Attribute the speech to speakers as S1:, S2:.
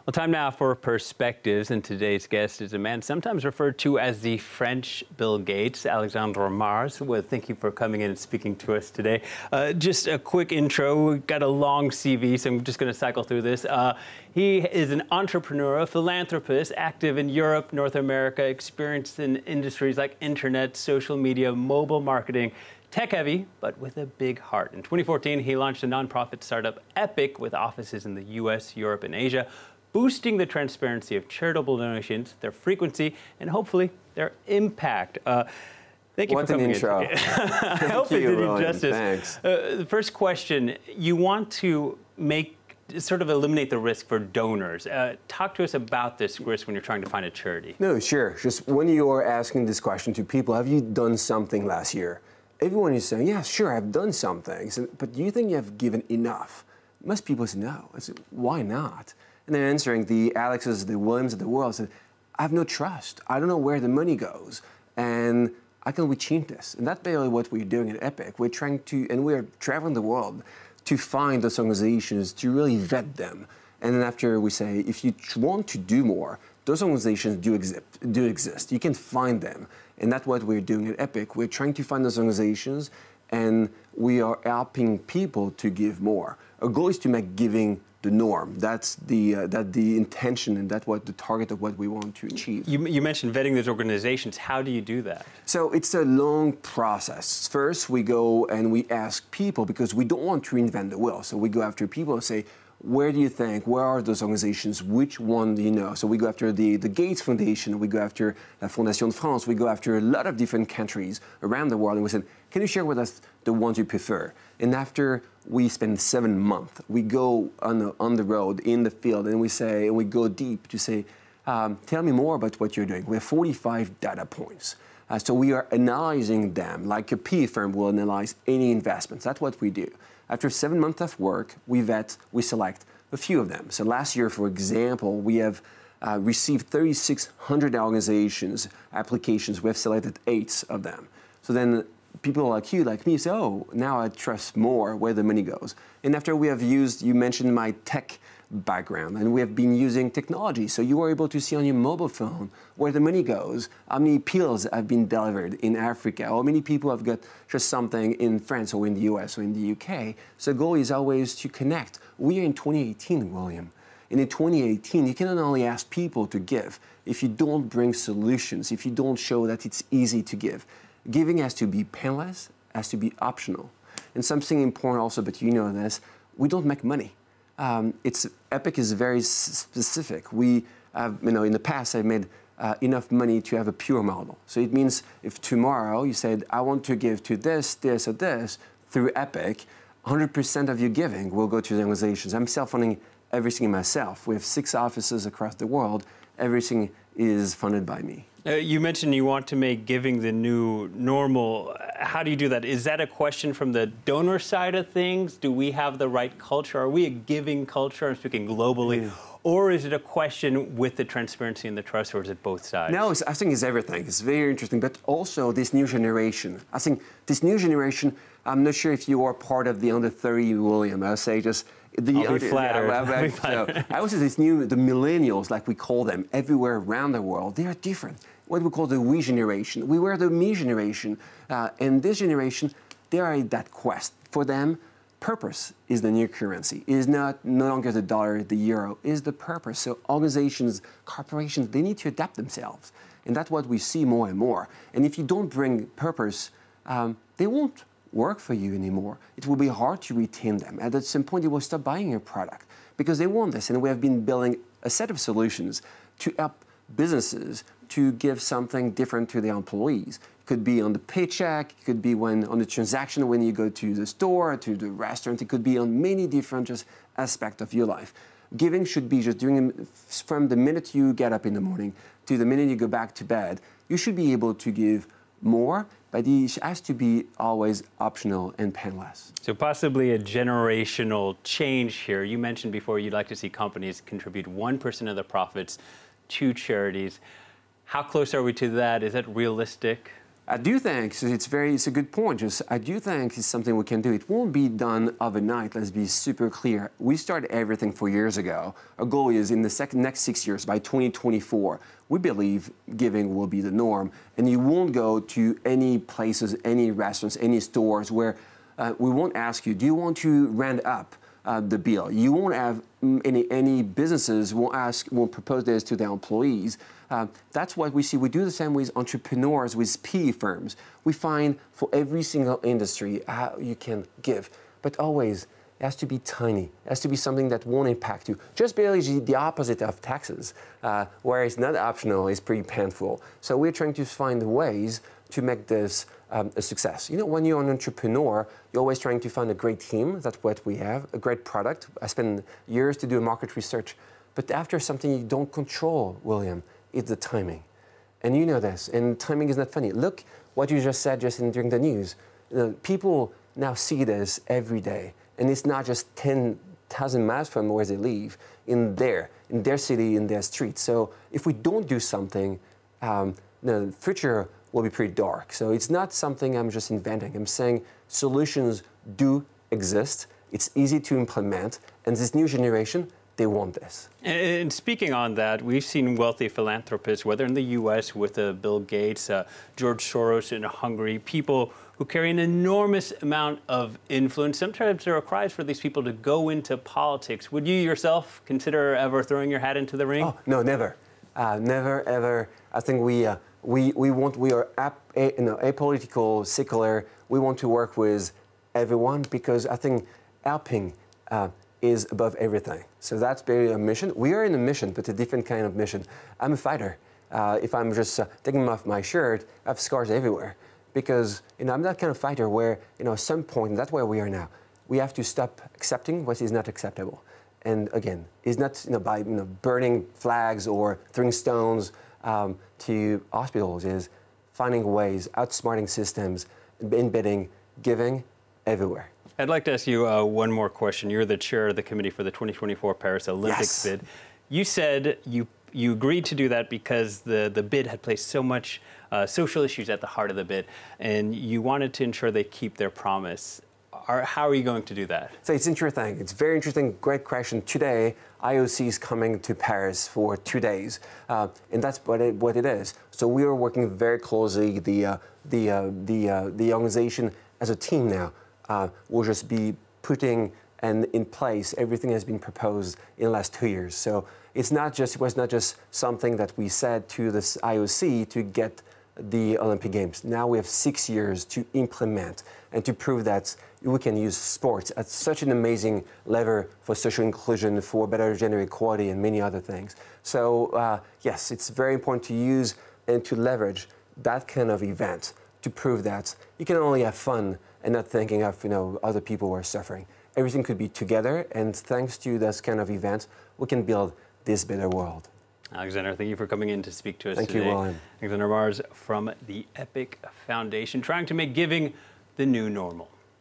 S1: Well, time now for Perspectives, and today's guest is a man sometimes referred to as the French Bill Gates, Alexandre Mars. Well, thank you for coming in and speaking to us today. Just a quick intro. We've got a long CV, so I'm just going to cycle through this. He is an entrepreneur, a philanthropist, active in Europe, North America, experienced in industries like internet, social media, mobile marketing, tech-heavy, but with a big heart. In 2014, he launched a nonprofit startup, Epic, with offices in the US, Europe, and Asia, boosting the transparency of charitable donations, their frequency, and hopefully their impact. Thank you for coming in.
S2: What an intro.
S1: I hope it did you justice.
S2: Thanks.
S1: The first question, you want to eliminate the risk for donors. Talk to us about this risk when you're trying to find a charity.
S2: No, sure. Just when you're asking this question to people, have you done something last year? Everyone is saying, yeah, sure, I've done something. So, but do you think you have given enough? Most people say no. I said, why not? And they're answering, the Alexes, the Williams of the world said, I have no trust. I don't know where the money goes. And how can we change this? And that's basically what we're doing at Epic. We're trying to, and we're traveling the world to find those organizations, to really vet them. And then after we say, if you want to do more, those organizations do exist. You can find them. And that's what we're doing at Epic. We're trying to find those organizations, and we are helping people to give more. Our goal is to make giving the norm. That's the intention, and that's what the target of what we want to achieve.
S1: You mentioned vetting those organizations. How do you do that?
S2: So it's a long process. First, we go and we ask people, because we don't want to reinvent the wheel. So we go after people and say, where do you think, where are those organizations, which one do you know? So we go after the Gates Foundation, we go after La Fondation de France, we go after a lot of different countries around the world, and we said, can you share with us the ones you prefer? And after we spend 7 months, we go on the road, in the field, and we say, and we go deep to say, tell me more about what you're doing. We have 45 data points. So we are analyzing them like a PE firm will analyze any investments. That's what we do. After 7 months of work, we select a few of them. So last year, for example, we have received 3,600 organizations, applications. We have selected 8 of them. So then people like you, like me, say, oh, now I trust more where the money goes. And after we have used, you mentioned my tech background, and we have been using technology. So you are able to see on your mobile phone where the money goes, how many pills have been delivered in Africa, how many people have got just something in France or in the US or in the UK. So the goal is always to connect. We are in 2018, William. And in 2018, you cannot only ask people to give if you don't bring solutions, if you don't show that it's easy to give. Giving has to be painless, has to be optional. And something important also, but you know this, we don't make money. Epic is very specific. We have, in the past, I've made enough money to have a pure model. So it means if tomorrow you said, I want to give to this, this, or this, through Epic, 100% of your giving will go to the organizations. I'm self-funding everything myself. We have 6 offices across the world. Everything is funded by me.
S1: You mentioned you want to make giving the new normal. How do you do that? Is that a question from the donor side of things? Do we have the right culture? Are we a giving culture? I'm speaking globally. Or is it a question with the transparency and the trust, or is it both sides?
S2: No, I think it's everything. It's very interesting. But also this new generation. I think this new generation, I'm not sure if you are part of the under 30, William. I'll say just...
S1: I'll be flattered.
S2: I would say the millennials, like we call them, everywhere around the world, they are different. What we call the we generation. We were the me generation. And this generation, they are in that quest. For them, purpose is the new currency. It is no longer the dollar, the euro, it is the purpose. So organizations, corporations, they need to adapt themselves. And that's what we see more and more. And if you don't bring purpose, they won't work for you anymore. It will be hard to retain them. At some point, they will stop buying your product because they want this. And we have been building a set of solutions to help businesses to give something different to their employees. It could be on the paycheck, it could be on the transaction when you go to the store, to the restaurant. It could be on many different aspects of your life. Giving should be just doing from the minute you get up in the morning to the minute you go back to bed. You should be able to give more, but it has to be always optional and painless.
S1: So possibly a generational change here. You mentioned before you'd like to see companies contribute 1% of their profits to charities. How close are we to that? Is that realistic?
S2: I do think, so it's a good point. I do think it's something we can do. It won't be done overnight. Let's be super clear. We started everything 4 years ago. Our goal is in the next 6 years, by 2024, we believe giving will be the norm. And you won't go to any places, any restaurants, any stores where we won't ask you, do you want to round up the bill? You won't have any businesses won't propose this to their employees. That's what we see. We do the same with entrepreneurs, with PE firms. We find for every single industry how you can give, but always it has to be tiny. It has to be something that won't impact you. Just barely the opposite of taxes, where it's not optional, it's pretty painful. So we're trying to find ways to make this a success. You know, when you're an entrepreneur, you're always trying to find a great team. That's what we have, a great product. I spend years to do market research. But after something you don't control, William, it's the timing. And you know this, and timing is not funny. Look what you just said during the news. People now see this every day. And it's not just 10,000 miles from where they live, in their city, in their street. So if we don't do something, the future will be pretty dark. So it's not something I'm just inventing. I'm saying solutions do exist. It's easy to implement. And this new generation, they want this.
S1: And speaking on that, we've seen wealthy philanthropists, whether in the U.S. with Bill Gates, George Soros in Hungary, people who carry an enormous amount of influence. Sometimes there are cries for these people to go into politics. Would you yourself consider ever throwing your hat into the ring?
S2: Oh, no, never. Never, ever. I think we are apolitical, secular. We want to work with everyone because I think helping is above everything. So that's very a mission. We are in a mission, but a different kind of mission. I'm a fighter. If I'm just taking off my shirt, I have scars everywhere. Because I'm that kind of fighter where at some point, and that's where we are now, we have to stop accepting what is not acceptable. And again, it's not by burning flags or throwing stones to hospitals. Is finding ways, outsmarting systems, embedding giving everywhere.
S1: I'd like to ask you one more question. You're the chair of the committee for the 2024 Paris Olympics bid. You said you agreed to do that because the bid had placed so much social issues at the heart of the bid, and you wanted to ensure they keep their promise. How are you going to do that?
S2: So it's interesting. It's very interesting. Great question. Today, IOC is coming to Paris for 2 days, and that's what it is. So we are working very closely. The organization as a team now will just be putting in place everything has been proposed in the last 2 years. So it was not just something that we said to this IOC to get the Olympic Games. Now we have 6 years to implement and to prove that we can use sports as such an amazing lever for social inclusion, for better gender equality, and many other things. So yes, it's very important to use and to leverage that kind of event to prove that you can only have fun and not thinking of other people who are suffering. Everything could be together, and thanks to this kind of event, we can build this better world.
S1: Alexander, thank you for coming in to speak to us today.
S2: Thank you, William.
S1: Alexander Mars from the Epic Foundation, trying to make giving the new normal.